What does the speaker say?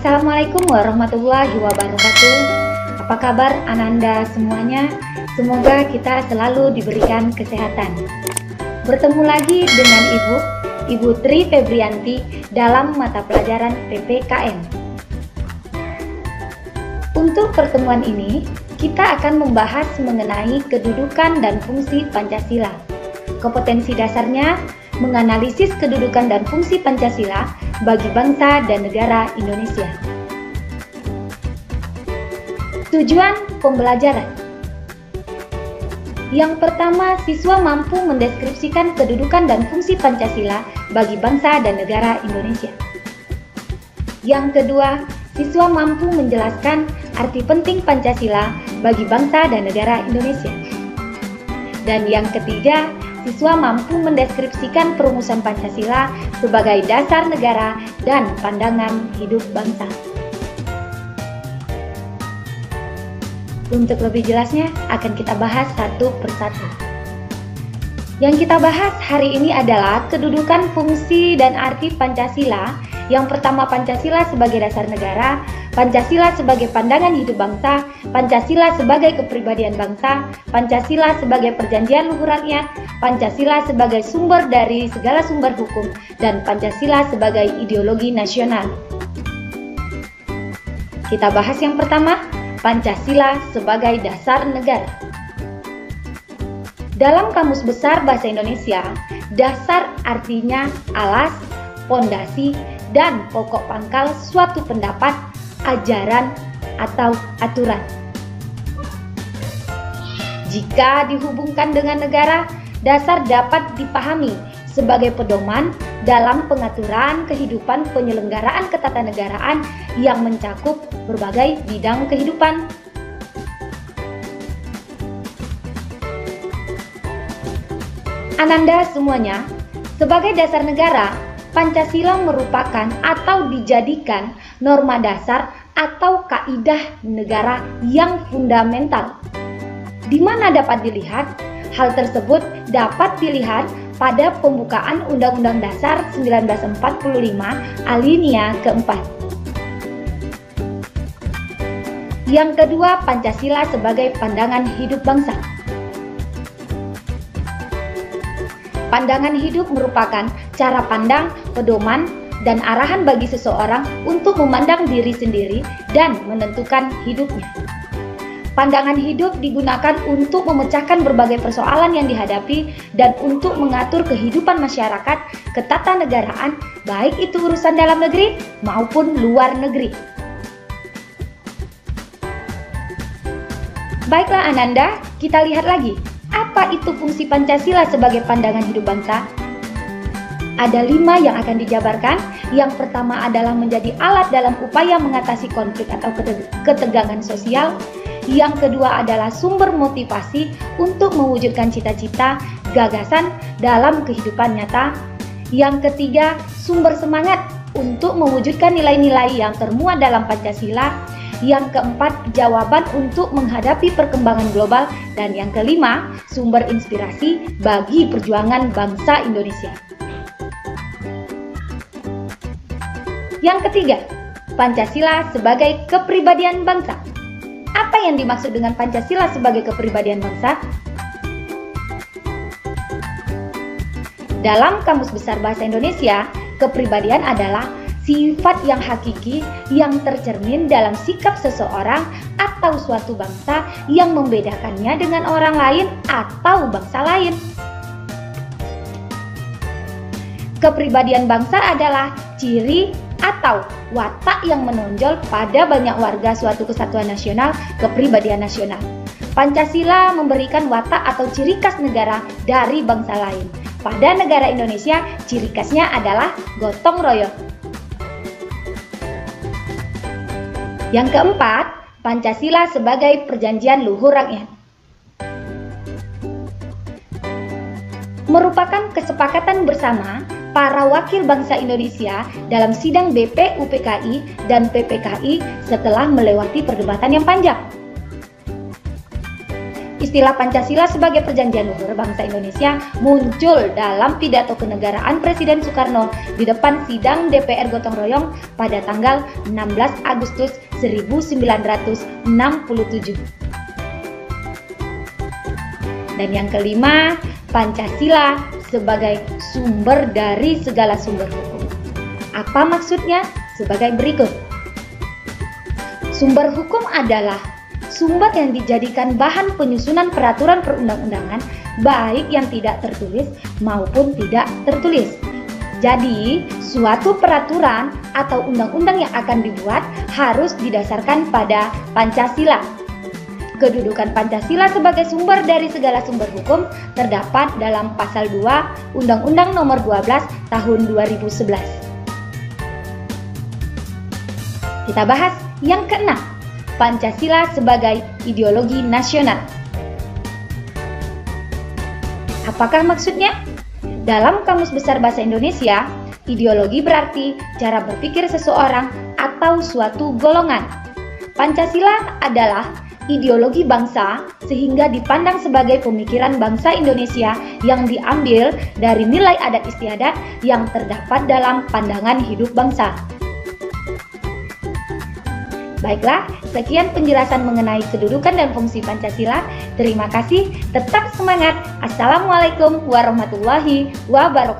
Assalamualaikum warahmatullahi wabarakatuh. Apa kabar Ananda semuanya? Semoga kita selalu diberikan kesehatan. Bertemu lagi dengan Ibu Tri Febrianti dalam mata pelajaran PPKN. Untuk pertemuan ini, kita akan membahas mengenai kedudukan dan fungsi Pancasila. Kompetensi dasarnya menganalisis kedudukan dan fungsi Pancasila bagi bangsa dan negara Indonesia. Tujuan pembelajaran. Yang pertama, siswa mampu mendeskripsikan kedudukan dan fungsi Pancasila bagi bangsa dan negara Indonesia. Yang kedua, siswa mampu menjelaskan arti penting Pancasila bagi bangsa dan negara Indonesia. Dan yang ketiga, siswa mampu mendeskripsikan perumusan Pancasila sebagai dasar negara dan pandangan hidup bangsa. Untuk lebih jelasnya, akan kita bahas satu persatu. Yang kita bahas hari ini adalah kedudukan, fungsi, dan arti Pancasila. Yang pertama, Pancasila sebagai dasar negara, Pancasila sebagai pandangan hidup bangsa, Pancasila sebagai kepribadian bangsa, Pancasila sebagai perjanjian luhur rakyat, Pancasila sebagai sumber dari segala sumber hukum, dan Pancasila sebagai ideologi nasional. Kita bahas yang pertama, Pancasila sebagai dasar negara. Dalam Kamus Besar Bahasa Indonesia, dasar artinya alas, pondasi, dan pokok pangkal suatu pendapat, ajaran, atau aturan. Jika dihubungkan dengan negara, dasar dapat dipahami sebagai pedoman dalam pengaturan kehidupan penyelenggaraan ketatanegaraan yang mencakup berbagai bidang kehidupan. Ananda semuanya, sebagai dasar negara, Pancasila merupakan atau dijadikan norma dasar atau kaidah negara yang fundamental. Di mana dapat dilihat? Hal tersebut dapat dilihat pada pembukaan Undang-Undang Dasar 1945 alinea keempat. Yang kedua, Pancasila sebagai pandangan hidup bangsa. Pandangan hidup merupakan cara pandang, pedoman, dan arahan bagi seseorang untuk memandang diri sendiri dan menentukan hidupnya. Pandangan hidup digunakan untuk memecahkan berbagai persoalan yang dihadapi dan untuk mengatur kehidupan masyarakat, ketatanegaraan, baik itu urusan dalam negeri maupun luar negeri. Baiklah Ananda, kita lihat lagi. Apa itu fungsi Pancasila sebagai pandangan hidup bangsa? Ada 5 yang akan dijabarkan. Yang pertama adalah menjadi alat dalam upaya mengatasi konflik atau ketegangan sosial. Yang kedua adalah sumber motivasi untuk mewujudkan cita-cita, gagasan dalam kehidupan nyata. Yang ketiga, sumber semangat untuk mewujudkan nilai-nilai yang termuat dalam Pancasila. Yang keempat, jawaban untuk menghadapi perkembangan global. Dan yang kelima, sumber inspirasi bagi perjuangan bangsa Indonesia. Yang ketiga, Pancasila sebagai kepribadian bangsa. Apa yang dimaksud dengan Pancasila sebagai kepribadian bangsa? Dalam Kamus Besar Bahasa Indonesia, kepribadian adalah sifat yang hakiki yang tercermin dalam sikap seseorang atau suatu bangsa yang membedakannya dengan orang lain atau bangsa lain. Kepribadian bangsa adalah ciri atau watak yang menonjol pada banyak warga suatu kesatuan nasional, kepribadian nasional. Pancasila memberikan watak atau ciri khas negara dari bangsa lain. Pada negara Indonesia, ciri khasnya adalah gotong royong. Yang keempat, Pancasila sebagai perjanjian luhur rakyat. Merupakan kesepakatan bersama para wakil bangsa Indonesia dalam sidang BPUPKI dan PPKI setelah melewati perdebatan yang panjang. Istilah Pancasila sebagai perjanjian luhur bangsa Indonesia muncul dalam pidato kenegaraan Presiden Soekarno di depan sidang DPR Gotong Royong pada tanggal 16 Agustus 1967. Dan yang kelima, Pancasila sebagai sumber dari segala sumber hukum. Apa maksudnya? Sebagai berikut. Sumber hukum adalah sumber yang dijadikan bahan penyusunan peraturan perundang-undangan, baik yang tidak tertulis maupun tidak tertulis. Jadi, suatu peraturan atau undang-undang yang akan dibuat harus didasarkan pada Pancasila. Kedudukan Pancasila sebagai sumber dari segala sumber hukum terdapat dalam Pasal 2 Undang-Undang Nomor 12 Tahun 2011. Kita bahas yang keenam, Pancasila sebagai ideologi nasional. Apakah maksudnya? Dalam Kamus Besar Bahasa Indonesia, ideologi berarti cara berpikir seseorang atau suatu golongan. Pancasila adalah ideologi bangsa sehingga dipandang sebagai pemikiran bangsa Indonesia yang diambil dari nilai adat istiadat yang terdapat dalam pandangan hidup bangsa. Baiklah, sekian penjelasan mengenai kedudukan dan fungsi Pancasila. Terima kasih, tetap semangat. Assalamualaikum warahmatullahi wabarakatuh.